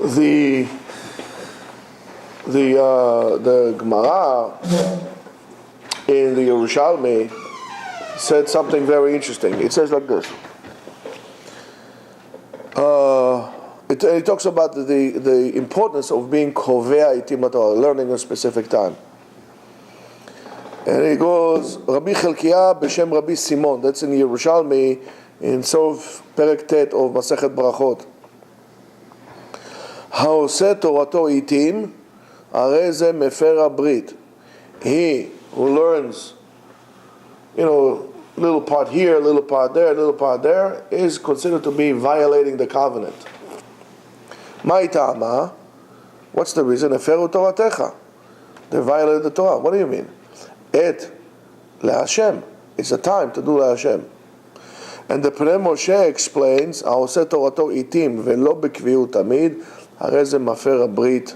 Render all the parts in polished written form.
The Gemara in the Yerushalmi said something very interesting. It says like this. It talks about the importance of being kovea itim Torah, learning a specific time. And it goes, Rabbi Chelkiah b'shem Rabbi Simon. That's in Yerushalmi, in Sof Perek Tet of Masechet Brachot. Haoseh Torato itim, harei ze mefer habrit. He who learns, little part here, little part there, is considered to be violating the covenant. Mai ta'ama? What's the reason? Eferu Toratecha. They violated the Torah. What do you mean? Et leHashem. It's a time to do leHashem. And the Pnei Moshe explains, העושה תורתו איתים ולא בקביעות תמיד, הרי זה מפר הברית.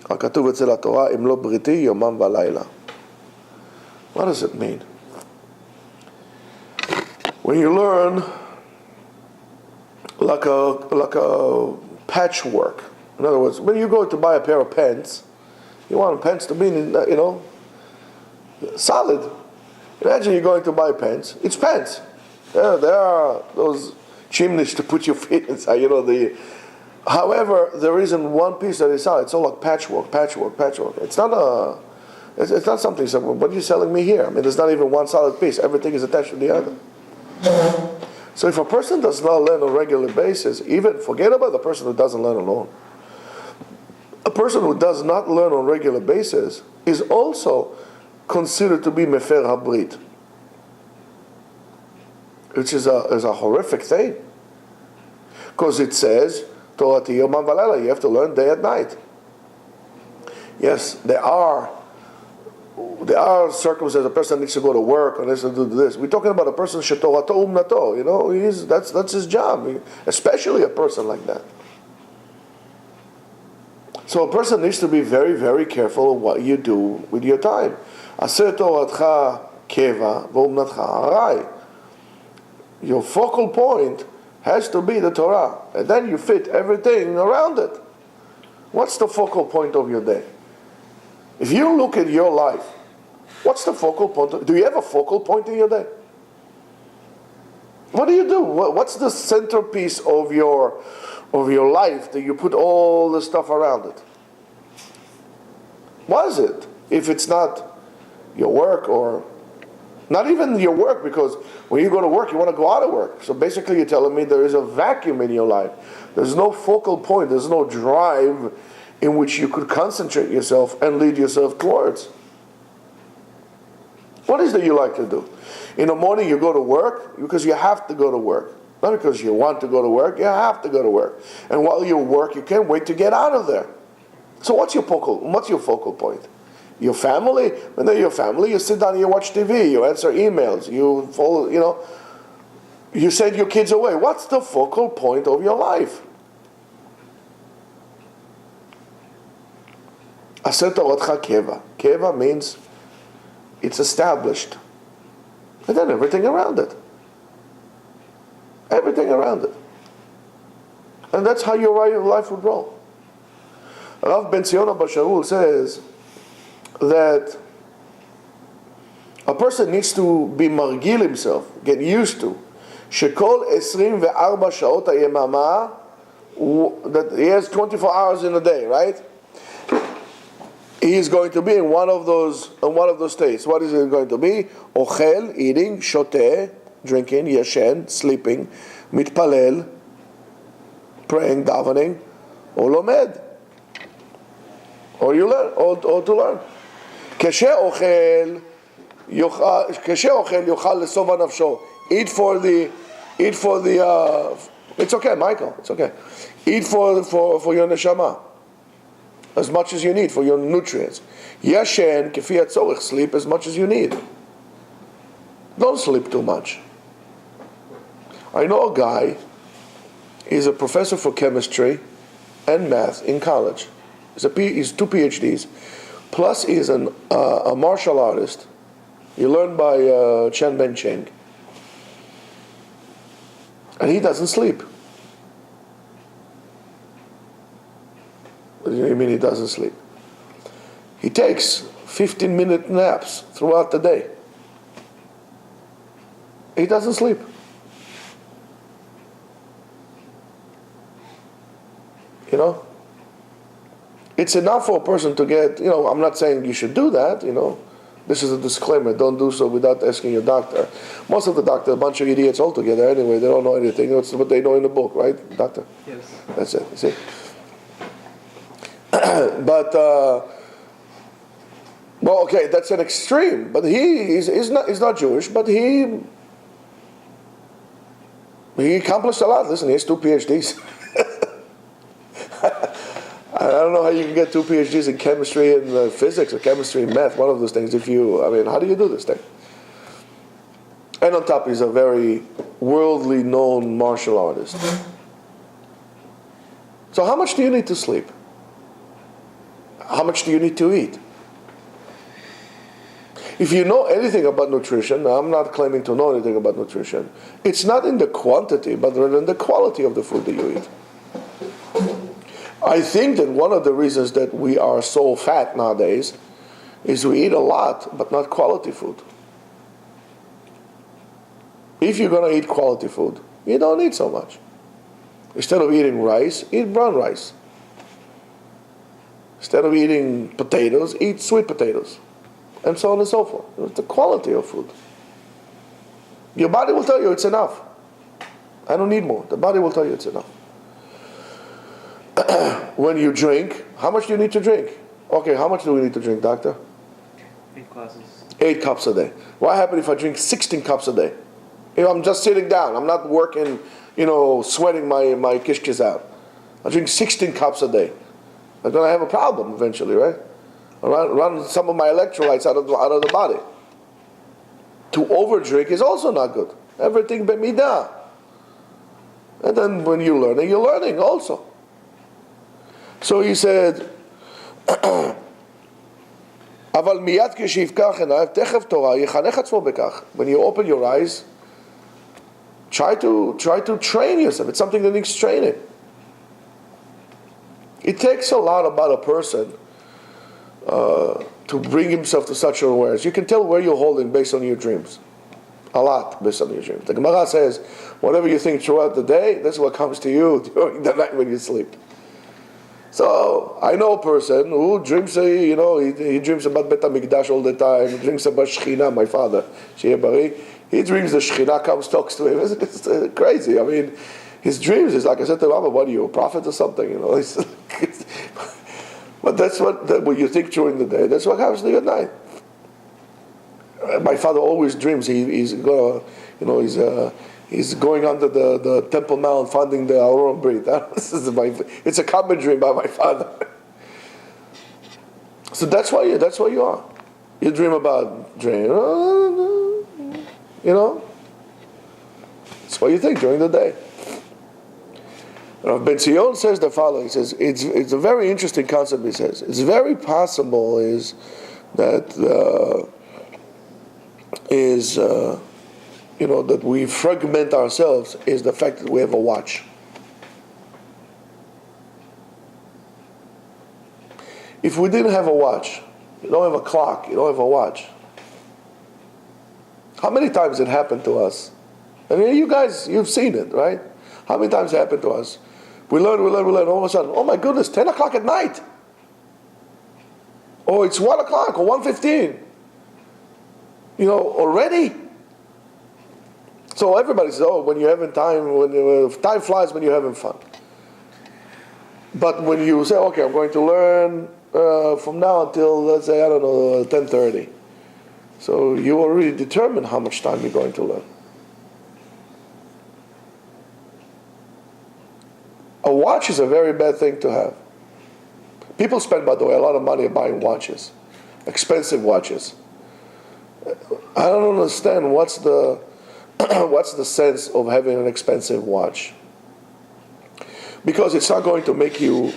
הכתוב אצל התורה, אם לא בריתי, יומם ולילה. What does it mean? When you learn like a patchwork. In other words, when you go to buy a pair of pants, you want pants to be, solid. Imagine you're going to buy pants. It's pants. There are those chimneys to put your feet inside. However, there isn't one piece that is solid. It's all like patchwork. It's not it's not something simple. What are you selling me here? I mean, there's not even one solid piece. Everything is attached to the other. So if a person does not learn on a regular basis, even forget about the person who doesn't learn alone. A person who does not learn on a regular basis is also considered to be mefer habrit, which is a horrific thing. Because it says, Torati yomam v'layla, you have to learn day and night. Yes, there are circumstances. A person needs to go to work or needs to do this. We're talking about a person shetorato umnato. That's his job, especially a person like that. So a person needs to be very, very careful of what you do with your time. Aseh toratcha keva v'umnatcha harai. Your focal point has to be the Torah, and then you fit everything around it. What's the focal point of your day? If you look at your life, what's the focal point? Do you have a focal point in your day? What do you do? What's the centerpiece of your life that you put all the stuff around it? What is it? If it's not your work, or not even your work, because when you go to work, you want to go out of work. So basically you're telling me there is a vacuum in your life. There's no focal point. There's no drive in which you could concentrate yourself and lead yourself towards. What is it you like to do? In the morning you go to work because you have to go to work. Not because you want to go to work, you have to go to work. And while you work, you can't wait to get out of there. So what's your focal point? Your family? When they're your family, you sit down, you watch TV, you answer emails, you follow, you send your kids away. What's the focal point of your life? Aseh toratcha keva. Keva means it's established. And then everything around it. Everything around it. And that's how your life would roll. Rav Ben Zion Abba Shaul says that a person needs to be margil himself, get used to, shekol 24 sha'ot hayemama, that he has 24 hours in a day, right? He is going to be in one of those states. What is it going to be? Ochel, eating, shoteh, drinking, yeshen, sleeping, mitpalel, praying, davening, or lomed, or you learn, or to learn. כשאוכל יאכל לשובע נפשו. Eat for the it's okay, Michael, it's okay. Eat for your neshama, as much as you need for your nutrients. Yashen כפי הצורך, sleep as much as you need. Don't sleep too much. I know a guy, he's a professor for chemistry and math in college. He's 2 PhDs. Plus, he's a martial artist. He learned by Chen Ben Cheng. And he doesn't sleep. What do you mean he doesn't sleep? He takes 15-minute naps throughout the day. He doesn't sleep. You know? It's enough for a person to get, I'm not saying you should do that, This is a disclaimer. Don't do so without asking your doctor. Most of the doctors, a bunch of idiots altogether anyway. They don't know anything. It's what they know in the book, right, doctor? Yes. That's it, you see? But, well, okay, that's an extreme. But he's not Jewish, but he accomplished a lot. Listen, he has 2 PhDs. I don't know how you can get 2 PhDs in chemistry and physics, or chemistry and math, one of those things. How do you do this thing? And on top, he's a very worldly known martial artist. So how much do you need to sleep? How much do you need to eat? If you know anything about nutrition, I'm not claiming to know anything about nutrition, it's not in the quantity, but rather in the quality of the food that you eat. I think that one of the reasons that we are so fat nowadays is we eat a lot, but not quality food. If you're going to eat quality food, you don't eat so much. Instead of eating rice, eat brown rice. Instead of eating potatoes, eat sweet potatoes. And so on and so forth. It's the quality of food. Your body will tell you it's enough. I don't need more. The body will tell you it's enough. When you drink, how much do you need to drink? Okay, how much do we need to drink, doctor? 8 glasses. 8 cups a day. What happens if I drink 16 cups a day? If I'm just sitting down, I'm not working, sweating my kishkis out. I drink 16 cups a day. I'm going to have a problem eventually, right? I run some of my electrolytes out of the body. To overdrink is also not good. Everything b'midah. And then when you're learning also. So he said, אבל מיד כשיפקח עיניו, תכף תורה, יחנך עצמו בכך. When you open your eyes, try to train yourself. It's something that needs training. It takes a lot about a person to bring himself to such an awareness. You can tell where you're holding based on your dreams. A lot based on your dreams. The Gemara says, whatever you think throughout the day, that's what comes to you during the night when you sleep. So I know a person who dreams, he dreams about Bet HaMikdash all the time. He dreams about Shechina, my father, Sheyeh Bari. He dreams the Shechina comes, talks to him. It's crazy. I mean, his dreams is like, I said to Mama, what are you, a prophet or something? But that's what you think during the day. That's what happens to you at night. My father always dreams he's going to, he's going under the Temple Mount, finding the Aron Brit. It's a common dream by my father. So that's why you are. You dream about dream. That's what you think during the day. Rav Etzion says the following. He says it's a very interesting concept. He says it's very possible that we fragment ourselves is the fact that we have a watch. If we didn't have a watch, you don't have a clock, you don't have a watch. How many times it happened to us? I mean, you guys, you've seen it, right? How many times it happened to us? We learn, all of a sudden, oh my goodness, 10 o'clock at night. Or it's 1 o'clock or 1:15. Already? So everybody says, when you're having time, time flies when you're having fun. But when you say, okay, I'm going to learn from now until, let's say, 10:30. So you already determine how much time you're going to learn. A watch is a very bad thing to have. People spend, by the way, a lot of money buying watches, expensive watches. I don't understand what's the sense of having an expensive watch. Because it's not going to make you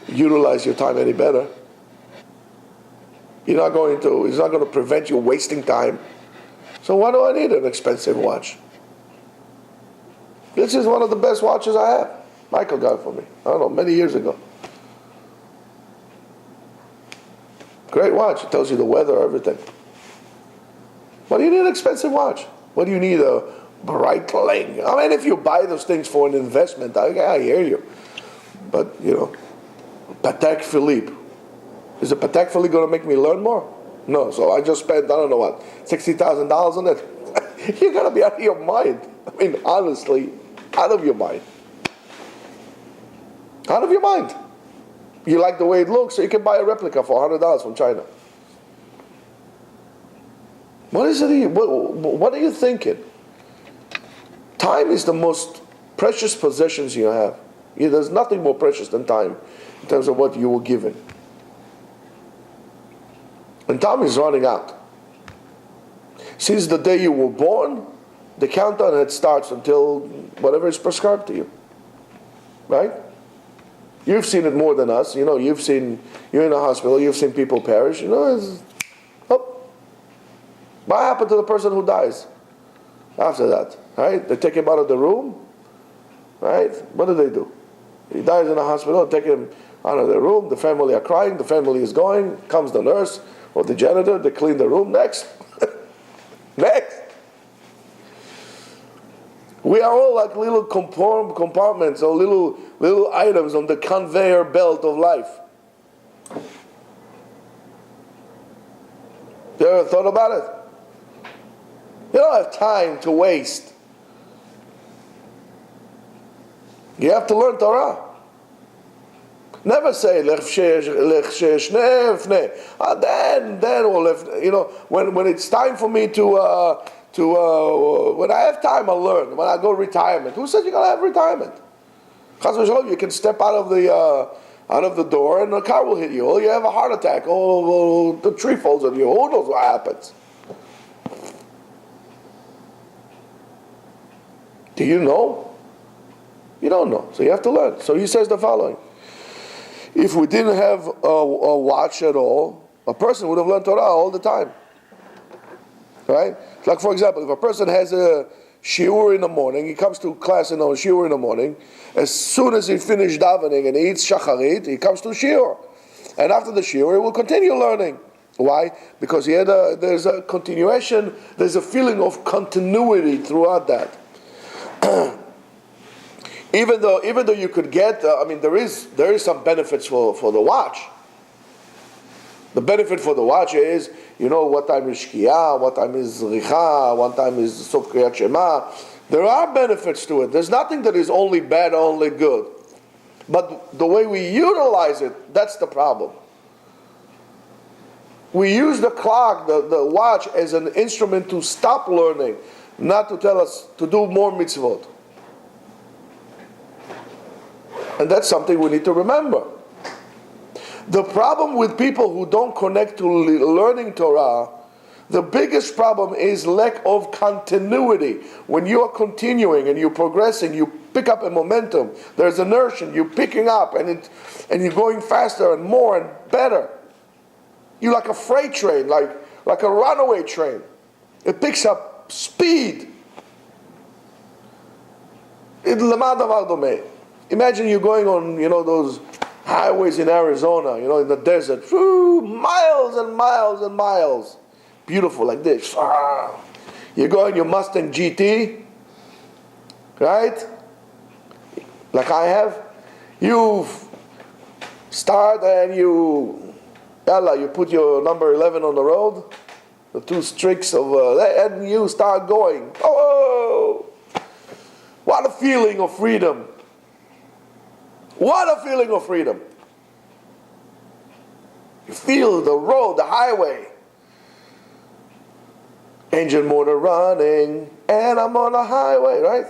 utilize your time any better. It's not going to prevent you wasting time. So why do I need an expensive watch? This is one of the best watches I have. Michael got it for me, I don't know, many years ago. Great watch. It tells you the weather, everything. Why do you need an expensive watch? What do you need a Breitling? I mean, if you buy those things for an investment, I hear you. But, Patek Philippe. Is the Patek Philippe going to make me learn more? No. So I just spent, I don't know what, $60,000 on it. You're going to be out of your mind. I mean, honestly, out of your mind. Out of your mind. You like the way it looks, so you can buy a replica for $100 from China. What is it? What are you thinking? Time is the most precious possessions you have. There's nothing more precious than time in terms of what you were given. And time is running out. Since the day you were born, the countdown it starts until whatever is prescribed to you. Right? You've seen it more than us. You're in a hospital, you've seen people perish. What happened to the person who dies after that? Right? They take him out of the room. Right? What do? He dies in a hospital, take him out of the room, the family are crying, the family is going, comes the nurse or the janitor, they clean the room, next. Next. We are all like little compartments or little items on the conveyor belt of life. You ever thought about it? You don't have time to waste. You have to learn Torah. Never say then when it's time for me to when I have time I'll learn. When I go retirement, who said you're gonna have retirement? Chas v'shalom, you can step out of the door and the car will hit you. Or you have a heart attack. Or the tree falls on you. Who knows what happens? Do you know? You don't know. So you have to learn. So he says the following. If we didn't have a watch at all, a person would have learned Torah all the time. Right? Like for example, if a person has a shiur in the morning, he comes to class and on shiur in the morning, as soon as he finishes davening and he eats shacharit, he comes to shiur. And after the shiur, he will continue learning. Why? Because there's a continuation, there's a feeling of continuity throughout that. Even though you could get, there is some benefits for the watch. The benefit for the watch is, what time is Shkia, what time is Richa, what time is Sof Kriyat Shema. There are benefits to it. There's nothing that is only bad, only good. But the way we utilize it, that's the problem. We use the clock, the watch, as an instrument to stop learning, not to tell us to do more mitzvot. And that's something we need to remember. The problem with people who don't connect to learning Torah, the biggest problem is lack of continuity. When you are continuing and you're progressing, you pick up a momentum. There's inertia, you're picking up, and you're going faster and more and better. You're like a freight train, like a runaway train. It picks up speed. Imagine you're going on, those highways in Arizona, in the desert, miles and miles and miles. Beautiful, like this. You go in your Mustang GT, right? Like I have. You start and you put your number 11 on the road, the two streaks of, and you start going. Oh, what a feeling of freedom. What a feeling of freedom. You feel the road, the highway. Engine motor running, and I'm on a highway, right?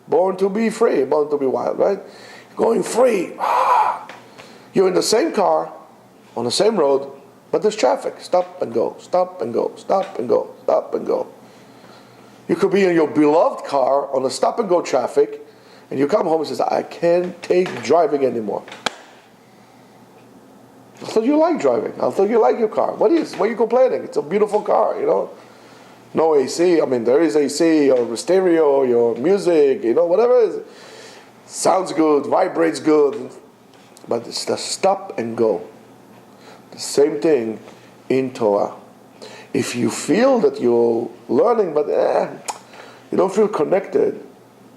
Born to be free, born to be wild, right? Going free. You're in the same car, on the same road, but there's traffic. Stop and go, stop and go, stop and go, stop and go. You could be in your beloved car on the stop and go traffic, and you come home and says, I can't take driving anymore. I thought you like driving. I thought you like your car. What are you complaining? It's a beautiful car, No AC. There is AC, or stereo, your music, whatever it is. Sounds good, vibrates good. But it's the stop and go. The same thing in Torah. If you feel that you're learning, but you don't feel connected,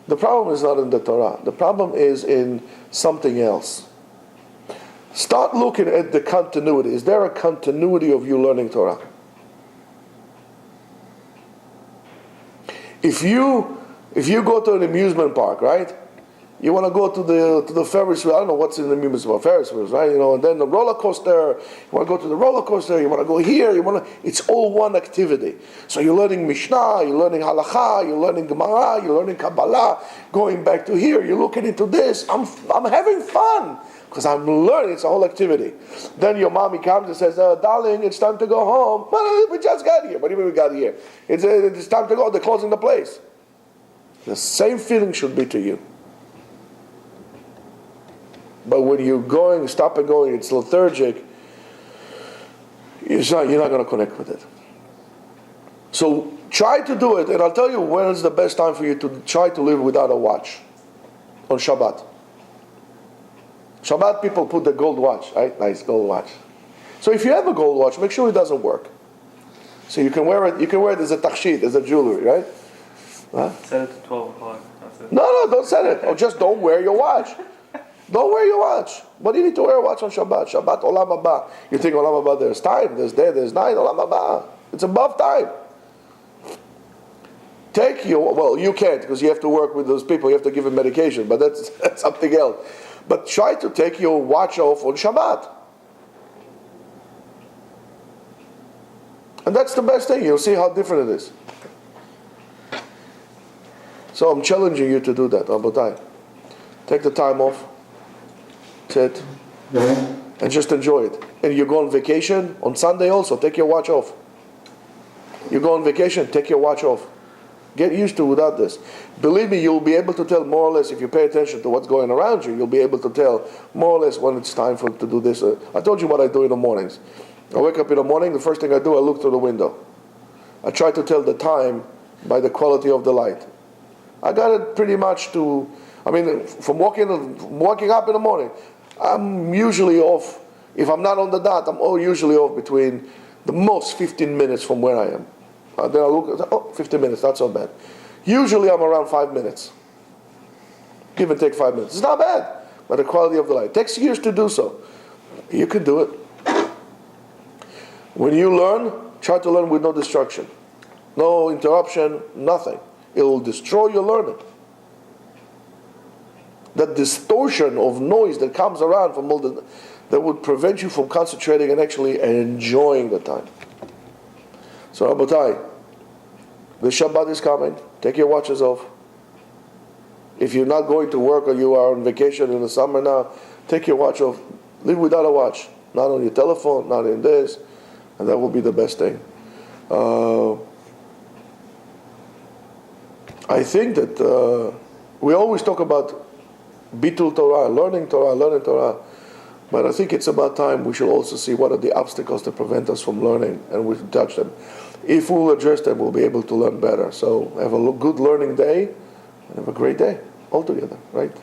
the problem is not in the Torah. The problem is in something else. Start looking at the continuity. Is there a continuity of you learning Torah? If you go to an amusement park, right? You want to go to the Ferris wheel. I don't know what's in the amusement park. Ferris wheels, right? And then the roller coaster. You want to go to the roller coaster. You want to go here. It's all one activity. So you're learning Mishnah. You're learning Halakha. You're learning Gemara. You're learning Kabbalah. Going back to here. You're looking into this. I'm having fun because I'm learning. It's a whole activity. Then your mommy comes and says, "Darling, it's time to go home." Well, we just got here. What do you mean we got here? It's time to go. They're closing the place. The same feeling should be to you. But when you're going, stop and going, it's lethargic, you're not going to connect with it. So try to do it, and I'll tell you when is the best time for you to try to live without a watch on Shabbat. Shabbat people put the gold watch, right? Nice gold watch. So if you have a gold watch, make sure it doesn't work. So you can wear it. You can wear it as a tachshit, as a jewelry, right? Huh? Set it to 12 o'clock. That's it. No, don't set it. Or just don't wear your watch. Don't wear your watch. What do you need to wear a watch on Shabbat? Shabbat Olam Haba. You think Olam Haba, there's time, there's day, there's night. Olam Haba, it's above time. You can't because you have to work with those people. You have to give them medication, but that's something else. But try to take your watch off on Shabbat. And that's the best thing. You'll see how different it is. So I'm challenging you to do that, Rabotai. Take the time off. Sit and just enjoy it. And you go on vacation on Sunday also, take your watch off. You go on vacation, take your watch off. Get used to without this. Believe me, you'll be able to tell more or less if you pay attention to what's going around you. You'll be able to tell more or less when it's time to do this. I told you what I do in the mornings. I wake up in the morning, the first thing I do, I look through the window. I try to tell the time by the quality of the light. I got it pretty much from waking up in the morning, I'm usually off. If I'm not on the dot, I'm usually off between the most 15 minutes from where I am. Then I look, 15 minutes, not so bad. Usually I'm around 5 minutes. Give and take 5 minutes. It's not bad, but the quality of the light. It takes years to do so. You can do it. When you learn, try to learn with no distraction. No interruption, nothing. It will destroy your learning. That distortion of noise that comes around from all that would prevent you from concentrating and actually enjoying the time. So Rabotai, the Shabbat is coming. Take your watches off. If you're not going to work or you are on vacation in the summer now, take your watch off. Live without a watch. Not on your telephone, not in this. And that will be the best thing. I think that we always talk about Bitul Torah, learning Torah. But I think it's about time we should also see what are the obstacles that prevent us from learning, and we should touch them. If we'll address them, we'll be able to learn better. So have a good learning day, and have a great day altogether, right?